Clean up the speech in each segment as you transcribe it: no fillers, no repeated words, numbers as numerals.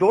2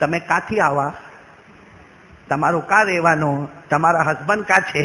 તમે કાથી આવા, તમારો કા રહેવાનો, તમારા હસબન્ડ કા છે,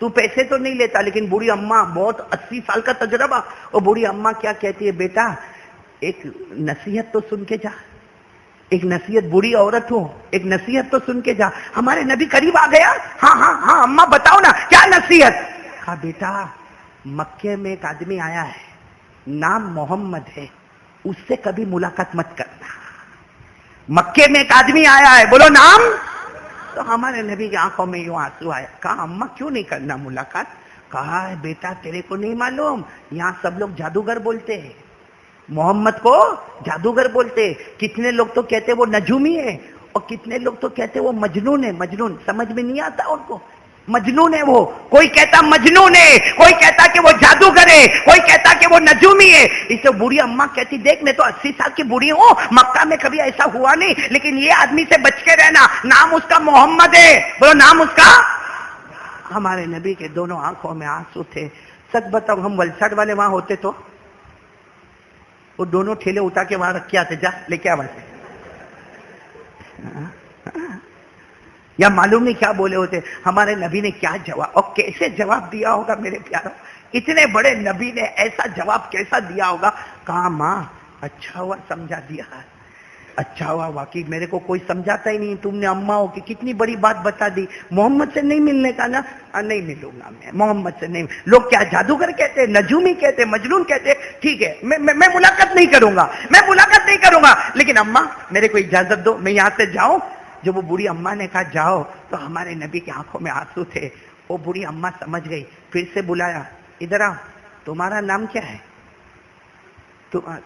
تو پیسے تو نہیں لیتا, لیکن بوڑھی اماں بہت 80 سال کا تجربہ, اور بوڑھی اماں کیا کہتی ہے, بیٹا ایک نصیحت تو سن کے جا, ایک نصیحت, بوڑھی عورت ہو, ایک نصیحت تو سن کے جا. ہمارے نبی قریب آ گیا, ہاں ہاں ہاں اماں بتاؤ نا کیا نصیحت. کہا بیٹا مکے میں ایک آدمی آیا ہے, نام محمد ہے, اس سے کبھی ملاقات مت کرنا. مکے میں ایک آدمی آیا ہے, بولو نام. تو ہمارے نبی کی آنکھوں میں یوں آنسو آیا. کہا اماں کیوں نہیں کرنا ملاقات. کہا بیٹا تیرے کو نہیں معلوم, یہاں سب لوگ جادوگر بولتے ہیں, محمد کو جادوگر بولتے. کتنے لوگ تو کہتے وہ نجومی ہے, اور کتنے لوگ تو کہتے وہ مجنون ہے. مجنون سمجھ میں نہیں آتا ان کو, مجنون ہے وہ. کوئی کہتا مجنون ہے, کوئی کہتا کہ وہ جادوگر ہے, کوئی کہتا کہ وہ نجومی ہے. اسے بوڑھی اماں کہتی دیکھ میں تو 80 سال کی بوڑھی ہوں, مکہ میں کبھی ایسا ہوا نہیں, لیکن یہ آدمی سے بچ کے رہنا, نام اس کا محمد ہے. بولو نام اس کا. ہمارے نبی کے دونوں آنکھوں میں آنسو تھے. سچ بتاؤ ہم ولساڈ والے وہاں ہوتے تو وہ دونوں ٹھیلے اٹھا کے وہاں رکھ کے آتے, جا لے کے آ وہاں سے. یا معلوم نہیں کیا بولے ہوتے. ہمارے نبی نے کیا جواب اور کیسے جواب دیا ہوگا میرے پیاروں, اتنے بڑے نبی نے ایسا جواب کیسا دیا ہوگا. کہا ماں اچھا ہوا سمجھا دیا, اچھا ہوا, واقعی میرے کو کوئی سمجھاتا ہی نہیں, تم نے اماں ہو کہ کتنی بڑی بات بتا دی. محمد سے نہیں ملنے کا نا, نہیں ملوں گا میں محمد سے نہیں. لوگ کیا جادوگر کہتے, نجومی کہتے, مجنون کہتے, ٹھیک ہے میں ملاقات نہیں کروں گا, میں ملاقات نہیں کروں گا, لیکن اماں میرے کو اجازت دو میں یہاں سے جاؤں. جب وہ بوڑھی اماں نے کہا جاؤ, تو ہمارے نبی کی آنکھوں میں آنسو تھے. وہ بوڑھی اماں سمجھ گئی, پھر سے بلایا, ادھر آؤ, تمہارا نام کیا ہے.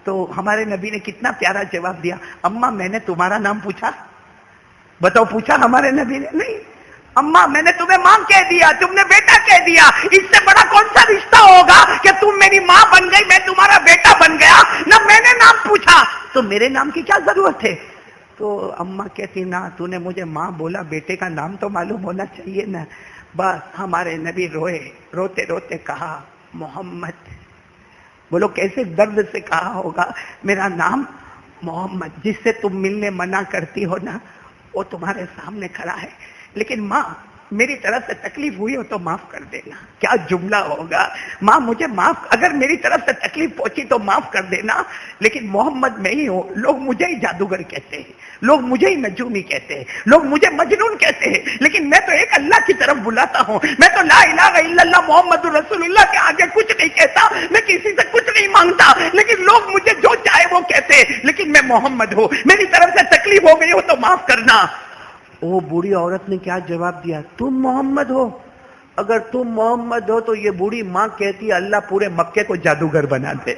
تو ہمارے نبی نے کتنا پیارا جواب دیا, اماں میں نے تمہارا نام پوچھا, بتاؤ پوچھا ہمارے نبی نے. نہیں اماں میں نے تمہیں ماں کہہ دیا, تم نے بیٹا کہہ دیا, اس سے بڑا کون سا رشتہ ہوگا کہ تم میری ماں بن گئی میں تمہارا بیٹا بن گیا, نہ میں نے نام پوچھا, تو میرے نام کی کیا ضرورت ہے. تو اماں کہتی نا تو نے مجھے ماں بولا, بیٹے کا نام تو معلوم ہونا چاہیے نا. بس ہمارے نبی روئے, روتے روتے کہا محمد. بولو کیسے درد سے کہا ہوگا, میرا نام محمد. جس سے تم ملنے منع کرتی ہو نا وہ تمہارے سامنے کھڑا ہے, لیکن ماں میری طرف سے تکلیف ہوئی ہو تو معاف کر دینا. کیا جملہ ہوگا, ماں مجھے معاف, اگر میری طرف سے تکلیف پہنچی تو معاف کر دینا, لیکن محمد میں ہی ہوں. لوگ مجھے ہی جادوگر کہتے ہیں, لوگ مجھے ہی نجومی کہتے ہیں, لوگ مجھے مجنون کہتے ہیں, لیکن میں تو ایک اللہ کی طرف بلاتا ہوں. میں تو لا الہ الا اللہ محمد رسول اللہ کے آگے کچھ نہیں کہتا, میں کسی سے کچھ نہیں مانگتا, لیکن لوگ مجھے جو چاہے وہ کہتے ہیں, لیکن میں محمد ہوں. میری طرف سے تکلیف ہو گئی ہو تو معاف کرنا. وہ بوڑھی عورت نے کیا جواب دیا, تم محمد ہو. اگر تم محمد ہو تو یہ بوڑھی ماں کہتی ہے اللہ پورے مکے کو جادوگر بنا دے.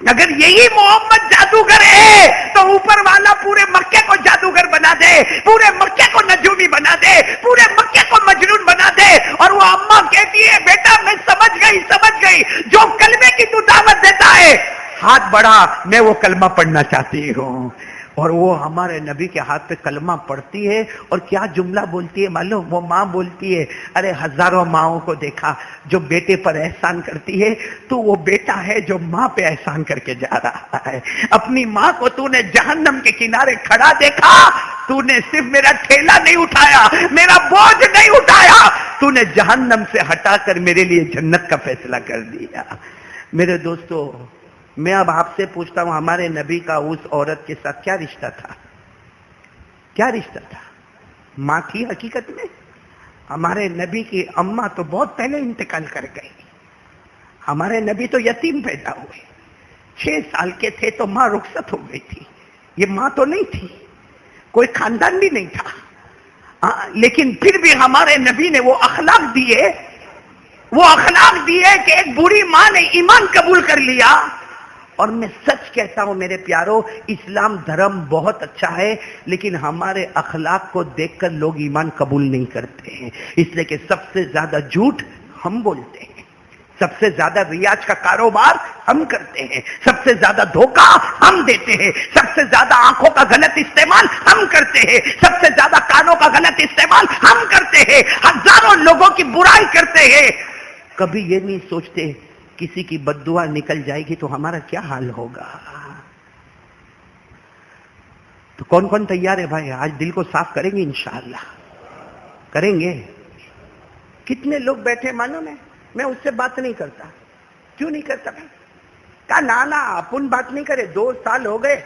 اگر یہی محمد جادوگر ہے تو اوپر والا پورے مکے کو جادوگر بنا دے, پورے مکے کو نجومی بنا دے, پورے مکے کو مجنون بنا دے. اور وہ اماں کہتی ہے بیٹا میں سمجھ گئی, جو کلمے کی تو دعوت دیتا ہے ہاتھ بڑھا, میں وہ کلمہ پڑھنا چاہتی ہوں. اور وہ ہمارے نبی کے ہاتھ پہ کلمہ پڑھتی ہے, اور کیا جملہ بولتی ہے معلوم, وہ ماں بولتی ہے ارے ہزاروں ماؤں کو دیکھا جو بیٹے پر احسان کرتی ہے, تو وہ بیٹا ہے جو ماں پہ احسان کر کے جا رہا ہے. اپنی ماں کو تو نے جہنم کے کنارے کھڑا دیکھا, تو نے صرف میرا ٹھیلا نہیں اٹھایا, میرا بوجھ نہیں اٹھایا, تو نے جہنم سے ہٹا کر میرے لیے جنت کا فیصلہ کر دیا. میرے دوستو میں اب آپ سے پوچھتا ہوں, ہمارے نبی کا اس عورت کے ساتھ کیا رشتہ تھا, کیا رشتہ تھا. ماں تھی حقیقت میں. ہمارے نبی کی اماں تو بہت پہلے انتقال کر گئی. ہمارے نبی تو یتیم پیدا ہوئے, 6 سال کے تھے تو ماں رخصت ہو گئی تھی. یہ ماں تو نہیں تھی, کوئی خاندان بھی نہیں تھا, لیکن پھر بھی ہمارے نبی نے وہ اخلاق دیے, وہ اخلاق دیے کہ ایک بوڑھی ماں نے ایمان قبول کر لیا. اور میں سچ کہتا ہوں میرے پیاروں, اسلام دھرم بہت اچھا ہے, لیکن ہمارے اخلاق کو دیکھ کر لوگ ایمان قبول نہیں کرتے ہیں. اس لیے کہ سب سے زیادہ جھوٹ ہم بولتے ہیں, سب سے زیادہ ریاض کا کاروبار ہم کرتے ہیں, سب سے زیادہ دھوکہ ہم دیتے ہیں, سب سے زیادہ آنکھوں کا غلط استعمال ہم کرتے ہیں, سب سے زیادہ کانوں کا غلط استعمال ہم کرتے ہیں, ہزاروں لوگوں کی برائی کرتے ہیں. کبھی یہ نہیں سوچتے کسی کی بد دعا نکل جائے گی تو ہمارا کیا حال ہوگا. تو کون کون تیار ہے بھائی, آج دل کو صاف کریں گے انشاءاللہ, کریں گے. کتنے لوگ بیٹھے معلوم ہے، میں اس سے بات نہیں کرتا. کیوں نہیں کرتا بھائی؟ کہا نانا اپن بات نہیں کرے، 2 سال ہو گئے،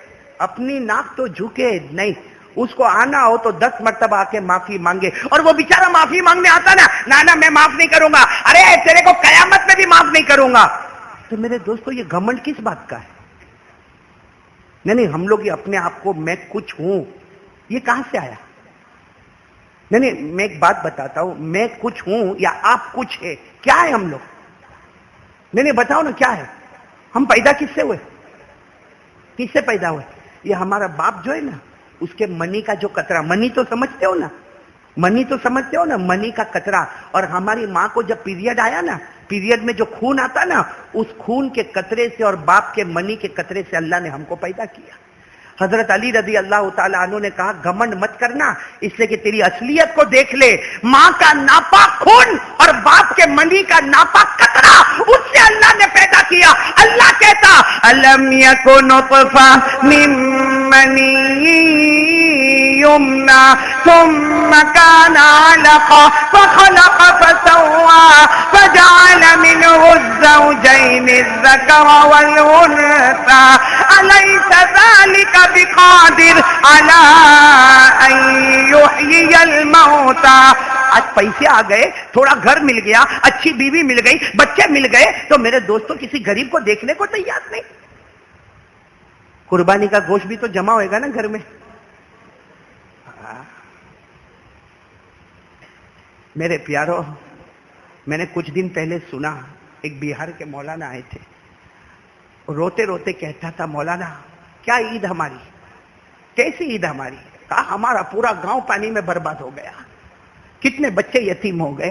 اپنی ناک تو جھکے نہیں. اس کو آنا ہو تو 10 مرتبہ آ کے معافی مانگے، اور وہ بیچارہ معافی مانگنے آتا نا، نانا میں معاف نہیں کروں گا، ارے تیرے کو قیامت میں بھی معاف نہیں کروں گا. تو میرے دوستو یہ گھمنڈ کس بات کا ہے؟ نہیں ہم لوگ یہ اپنے آپ کو میں کچھ ہوں، یہ کہاں سے آیا؟ نہیں میں ایک بات بتاتا ہوں، میں کچھ ہوں یا آپ کچھ ہے، کیا ہے ہم لوگ؟ نہیں بتاؤ نا کیا ہے؟ ہم پیدا کس سے ہوئے؟ کس سے پیدا ہوئے؟ یہ ہمارا باپ جو ہے نا، اس کے منی کا جو قطرہ، منی تو سمجھتے ہو نا، منی تو سمجھتے ہو نا، منی کا قطرہ. اور ہماری ماں کو جب پیریڈ آیا نا، پیریڈ میں جو خون آتا نا، اس خون کے قطرے سے اور باپ کے منی کے قطرے سے اللہ نے ہم کو پیدا کیا. حضرت علی رضی اللہ تعالیٰ عنہ نے کہا گھمنڈ مت کرنا، اس لیے کہ تیری اصلیت کو دیکھ لے. ماں کا ناپا خون اور باپ کے منی کا ناپا قطرہ، اس سے اللہ نے پیدا کیا. اللہ کہتا الم یکن نطفہ من منی یمنا ثم كان علقة فخلق فسوى فجعل منه الزوجين الذكر والأنثى أليس ذلك بقادر على أن يحيي الموتى. آج پیسے آ گئے، تھوڑا گھر مل گیا، اچھی بیوی مل گئی، بچے مل گئے، تو میرے دوستوں کسی غریب کو دیکھنے کو تیار نہیں. قربانی کا گوشت بھی تو جمع ہوئے گا نا گھر میں. میرے پیارو، میں نے کچھ دن پہلے سنا ایک بہار کے مولانا آئے تھے، روتے روتے کہتا تھا مولانا کیا عید ہماری، کیسی عید ہماری؟ کہا ہمارا پورا گاؤں پانی میں برباد ہو گیا، کتنے بچے یتیم ہو گئے،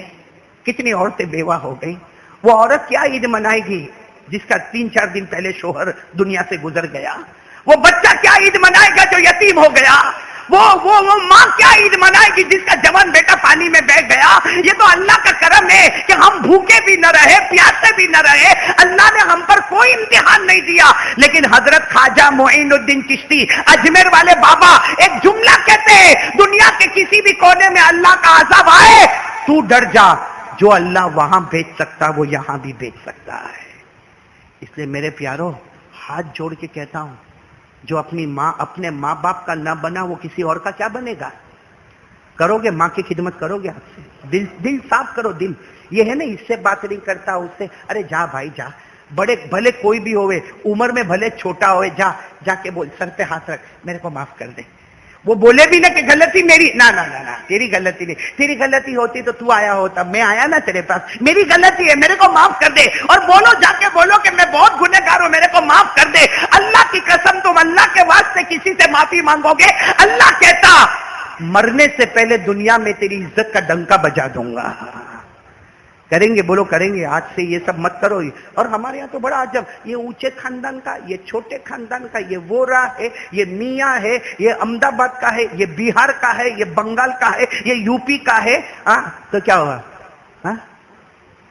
کتنی عورتیں بیوہ ہو گئی. وہ عورت کیا عید منائے گی جس کا 3-4 دن پہلے شوہر دنیا سے گزر گیا؟ وہ بچہ کیا عید منائے گا جو یتیم ہو گیا؟ وہ ماں کیا عید منائے گی جس کا جوان بیٹا پانی میں بہ گیا؟ یہ تو اللہ کا کرم ہے کہ ہم بھوکے بھی نہ رہے، پیاسے بھی نہ رہے. اللہ نے ہم پر کوئی امتحان نہیں دیا. لیکن حضرت خواجہ معین الدین چشتی اجمیر والے بابا ایک جملہ کہتے ہیں، دنیا کے کسی بھی کونے میں اللہ کا عذاب آئے تو ڈر جا، جو اللہ وہاں بھیج سکتا وہ یہاں بھی بھیج سکتا ہے. اس لیے میرے پیارو ہاتھ جوڑ کے کہتا ہوں، جو اپنے ماں باپ کا نہ بنا وہ کسی اور کا کیا بنے گا؟ کرو گے ماں کی خدمت کرو گے؟ آپ سے دل صاف کرو. دل یہ ہے نا، اس سے بات نہیں کرتا، اس سے ارے جا بھائی جا، بڑے بھلے کوئی بھی ہوئے، عمر میں بھلے چھوٹا ہوئے، جا کے بول سر پہ ہاتھ رکھ میرے کو معاف کر دے. وہ بولے بھی نہ کہ غلطی میری، نہ تیری غلطی نہیں، تیری غلطی ہوتی تو آیا ہوتا، میں آیا نا تیرے پاس، میری غلطی ہے، میرے کو معاف کر دے. اور بولو، جا کے بولو کہ میں بہت گنہگار ہوں، میرے کو معاف کر دے. اللہ کی قسم تم اللہ کے واسطے کسی سے معافی مانگو گے، اللہ کہتا مرنے سے پہلے دنیا میں تیری عزت کا ڈنکا بجا دوں گا. کریں گے؟ بولو کریں گے. آج سے یہ سب مت کرو. اور ہمارے یہاں تو بڑا عجب، یہ اونچے خاندان کا، یہ چھوٹے خاندان کا، یہ وورا ہے، یہ میاں ہے، یہ احمد آباد کا ہے، یہ بہار کا ہے، یہ بنگال کا ہے، یہ یو پی کا ہے. تو کیا ہوا؟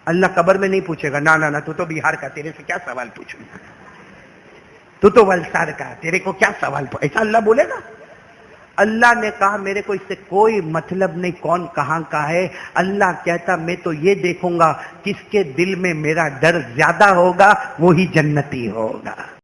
اللہ قبر میں نہیں پوچھے گا، نہ تو بہار کا، تیرے سے کیا سوال پوچھوں، تو ولسار کا، تیرے کو کیا سوال ایسا اللہ بولے گا؟ اللہ نے کہا میرے کو اس سے کوئی مطلب نہیں کون کہاں کا ہے. اللہ کہتا میں تو یہ دیکھوں گا کس کے دل میں میرا ڈر زیادہ ہوگا وہی جنتی ہوگا.